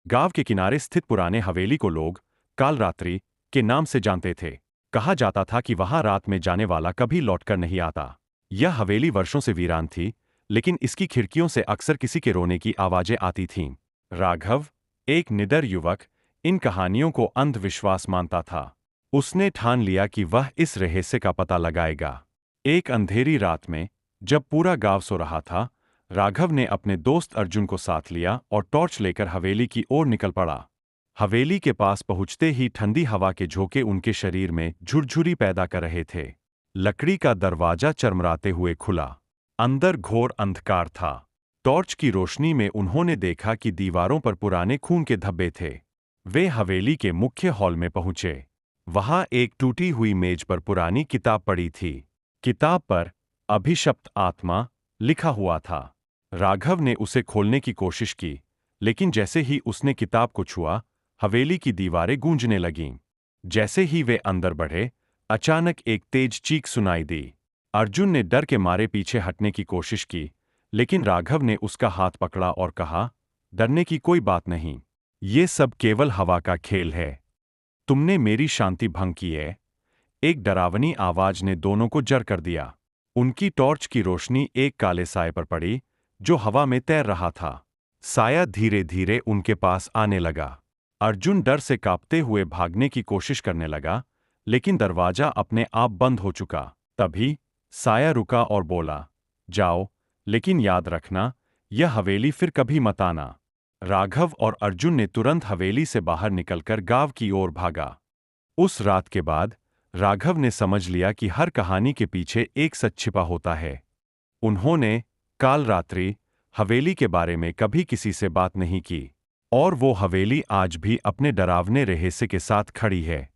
गांव के किनारे स्थित पुराने हवेली को लोग कालरात्रि के नाम से जानते थे। कहा जाता था कि वहां रात में जाने वाला कभी लौटकर नहीं आता। यह हवेली वर्षों से वीरान थी, लेकिन इसकी खिड़कियों से अक्सर किसी के रोने की आवाजें आती थीं। राघव, एक निडर युवक, इन कहानियों को अंधविश्वास मानता था। उसने ठान लिया कि वह इस रहस्य का पता लगाएगा। एक अंधेरी रात में, जब पूरा गांव सो रहा था, राघव ने अपने दोस्त अर्जुन को साथ लिया और टॉर्च लेकर हवेली की ओर निकल पड़ा। हवेली के पास पहुंचते ही ठंडी हवा के झोंके उनके शरीर में झुरझुरी पैदा कर रहे थे। लकड़ी का दरवाजा चरमराते हुए खुला। अंदर घोर अंधकार था। टॉर्च की रोशनी में उन्होंने देखा कि दीवारों पर पुराने खून के धब्बे थे। वे हवेली के मुख्य हॉल में पहुंचे। वहां एक टूटी हुई मेज पर पुरानी किताब पड़ी थी। किताब पर अभिशप्त आत्मा लिखा हुआ था। राघव ने उसे खोलने की कोशिश की, लेकिन जैसे ही उसने किताब को छुआ, हवेली की दीवारें गूंजने लगीं। जैसे ही वे अंदर बढ़े, अचानक एक तेज चीख सुनाई दी। अर्जुन ने डर के मारे पीछे हटने की कोशिश की, लेकिन राघव ने उसका हाथ पकड़ा और कहा, डरने की कोई बात नहीं। ये सब केवल हवा का खेल है। तुमने मेरी शांति भंग की है। एक डरावनी आवाज ने दोनों को जर कर दिया। उनकी टॉर्च की रोशनी एक काले साए पर पड़ी, जो हवा में तैर रहा था। साया धीरे धीरे उनके पास आने लगा। अर्जुन डर से कांपते हुए भागने की कोशिश करने लगा, लेकिन दरवाजा अपने आप बंद हो चुका। तभी साया रुका और बोला, जाओ, लेकिन याद रखना, यह हवेली फिर कभी मत आना। राघव और अर्जुन ने तुरंत हवेली से बाहर निकलकर गांव की ओर भागा। उस रात के बाद राघव ने समझ लिया कि हर कहानी के पीछे एक सच छिपा होता है। उन्होंने काल रात्रि हवेली के बारे में कभी किसी से बात नहीं की, और वो हवेली आज भी अपने डरावने रहस्य के साथ खड़ी है।